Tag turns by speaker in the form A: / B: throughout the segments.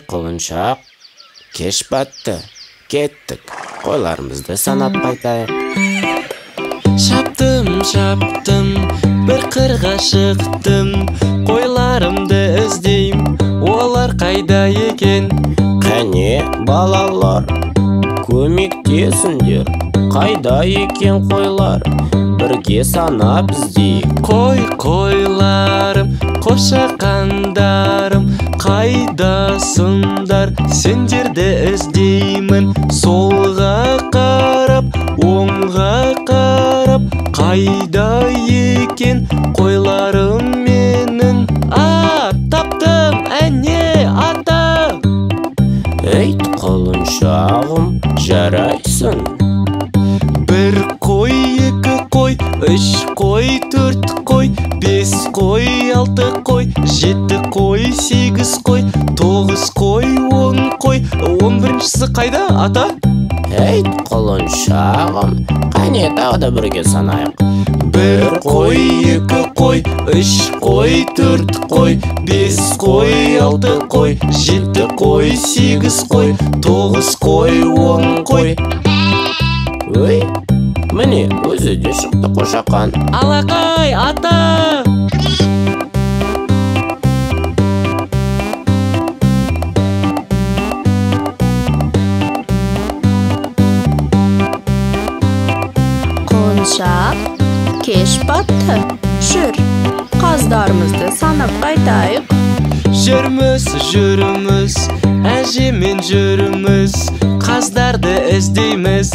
A: Құлыншақ, кеш батты, кеттік, қойларымызды санап қайтайық.
B: Шаптым, бір қырға шықтым, қойларымды іздейм, олар қайда екен?
A: Қане, балалар, көмектесіңдер, қайда екен қойлар? Бірге санап іздейік.
B: Қойларым, қошақандарым, қайдасыңдар? Сендерді іздеймін, солға қарап, оңға қарап, қайда екен қойларым менің? Таптым, әне, ата!
A: Ей, құлыншағым, жарайсың.
B: Бір қой, екі қой, үш қой, төрт қой, бес қой, алты қой, жеті қой, сегіз қой, тоғыз қой, 10 қой. 11-шісі қайда, ата?
A: Ей, құлыншағым, қане тағы да бірге санайық.
B: Бір қой, екі қой, үш қой, төрт қой, бес қой, алты қой, жеті қой, сегіз қой, тоғыз қой, 10 қой.
A: Өй, міне өзі де шықты қошақан.
B: Алақай, ата!
C: Құлыншақ, кеш батты. Жүр, қаздарымызды санап қайтайық.
B: Жүрміз, әжемен жүрміз, қаздарды іздейміз,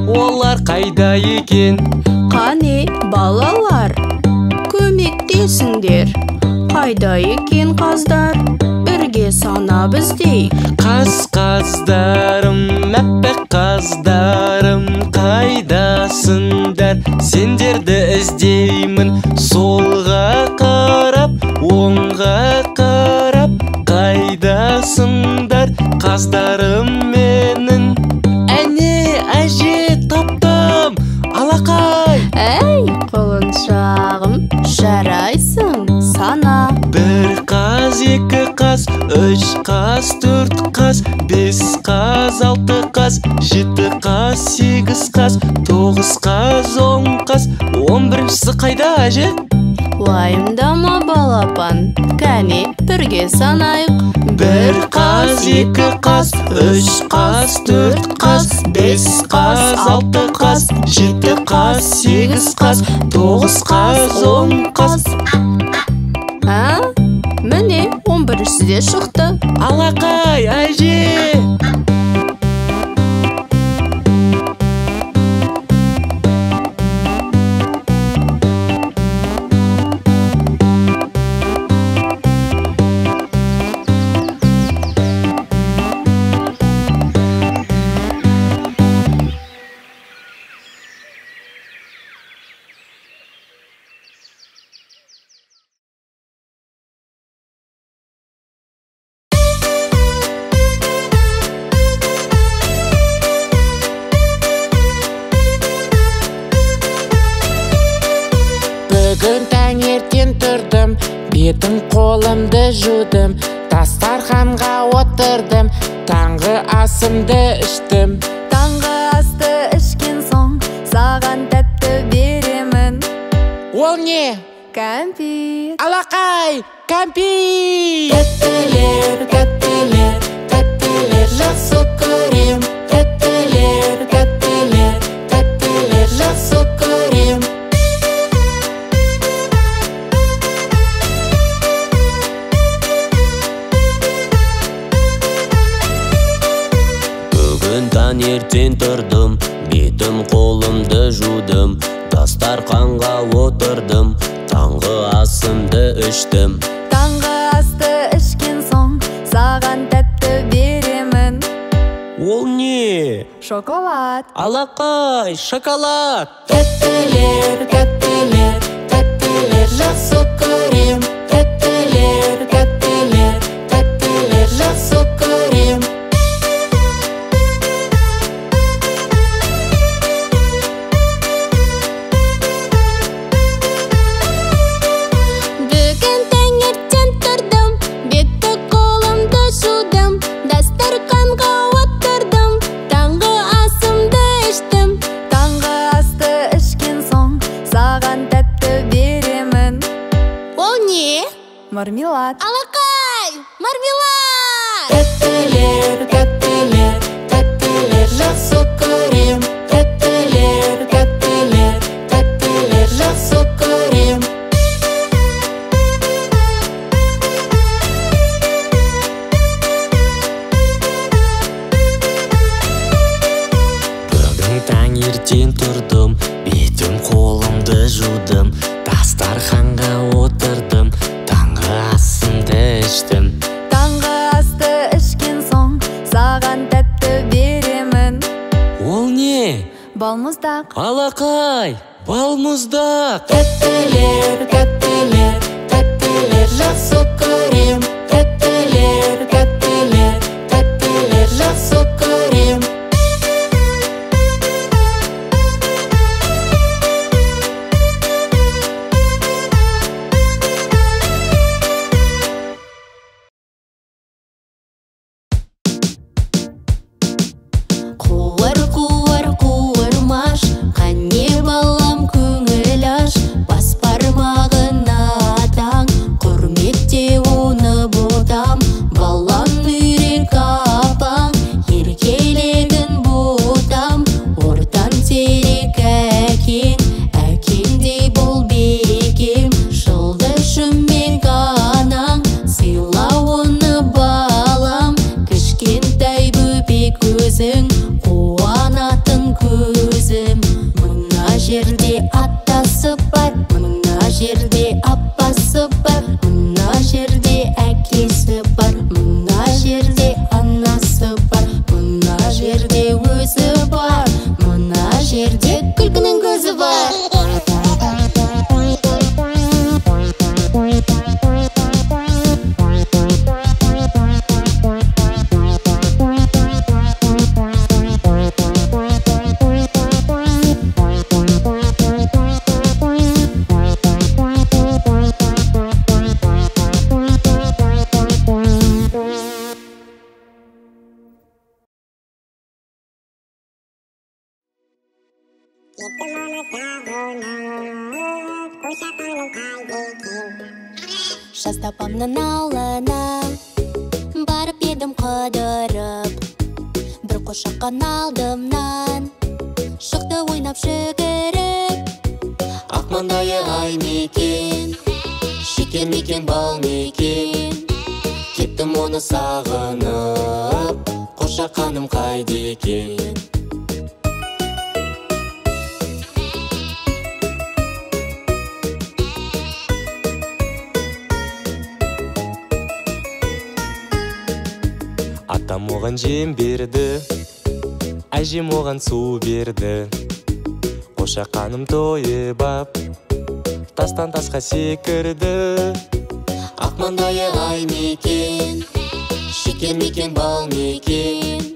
B: олар қайда екен?
C: Қане, балалар, көмектесіңдер, қайда екен қаздар? Бірге санап іздейік.
B: Қаздарым, мәппәқ қаздарым, қайдасыңдар? Сендерді іздеймін, солға қарап, оңға қарап, қайдасыңдар қаздарым менің? Әне, әже, таптым, алақай!
C: Әй, құлыншағым, жарайсың, сана.
B: Бір қаз, екі қаз, үш қаз, төрт қаз, бес қаз, алты қаз, жеті қаз, сегіз қаз, тоғыз қаз, 10 қаз. 11-шісі қайда, әже?
C: Уайымдама балапан, кәне бірге санайық.
B: Бір қаз, екі қаз, үш қаз, төрт қаз, бес қаз, алты қаз, жеті қаз, сегіз қаз, тоғыз қаз, 10 қаз.
C: Міне 11-шісі де шықты.
B: Алақай, әже!
A: Бүгін таңертең тұрдым, бетім қолымды жудым, дастарханға отырдым, таңғы асымды іштім.
D: Таңғы асты ішкен соң, саған тәтті беремін.
A: Ол не?
D: Кәмпит.
A: Алақай, кәмпит!
D: Тәттілер, тәттілер, тәттілер жақсы көрем. Тәттілер, тәттілер, тәттілер жақсы көрем.
B: Бүгін таңертең тұрдым, бетім қолымды жудым, дастарханға отырдым, таңғы асымды іштім.
D: Таңғы асты ішкен соң, саған тәтті беремін.
B: Ол не?
D: Шоколад.
B: Алақай, шоколад!
D: Тәттілер, тәттілер, тәттілер жақсы көрем. Тәттілер, тәттілер, тәттілер жақсы көрем.
C: Бүгін таңертең тұрдым, бетті қолымды жудым, не?
D: Мармелад.
C: Алакай! Мармелад!
D: Тәттілер, тәттілер, тәттілер, жақсы көрем. Тәттілер, тәттілер, тәттілер, жақсы көрем.
B: Бүгін таңертең тұрдым, бетім қолымды жудым, дастарханға отырдым, таңғы асымды іштім.
D: Таңғы асты ішкен соң, саған тәтті беремін.
B: Ол не?
D: Балмұздақ.
B: Алақай, балмұздақ.
D: Тәттілер, тәттілер, тәттілер, жақсы көрем. Тәттілер, тәттілер, тәттілер, жақсы көрем.
C: Қуыр, қуыр, қуырмаш, қане балам көңіл аш. Бас бармағына таң, құрметте оны ботам. Балам үйрек апаң, еркелегін ботам. Ортан терек әкең, әкеңдей бол бекем. Жылды шүмбек анаң, сыйла оны балам. Кішкентай бөпек өзің, қуанатын көзім. Мына жерде атасы бар, мына жерде апасы бар, мына жерде әкесі бар, мына жерде анасы бар, мына жерде өзі бар, мына жерде күлкінің көзі бар. Жас апамның ауылына барып едім қыдырып, бір қошақан алдымнан шықты ойнап жүгіріп.
B: Ақ маңдайы ай мекен, шекер мекен, бал мекен. Кеттім оны сағынып, қошақаным қайда екен? Атам оған жем берді, әжем оған су берді. Қошақаным тойып ап, тастан тасқа секірді. Ақ маңдайы ай мекен, шекер мекен, бал мекен.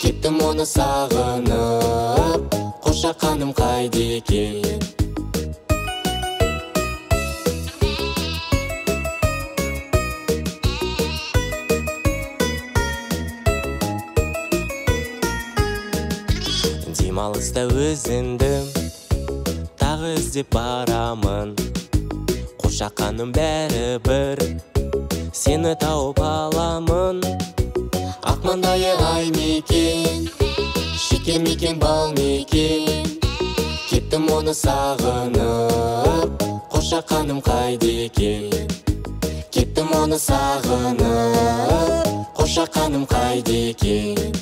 B: Кеттім оны сағынып, қошақаным қайда екен? Демалыста өзімді тағы іздеп барамын. Қошақаным бәрі бір, сені тауып аламын. Ақ маңдайы ай мекен, шекер мекен, бал мекен. Кеттім оны сағынып, қошақаным қайда екен? Кеттім оны сағынып, қошақаным қайда екен?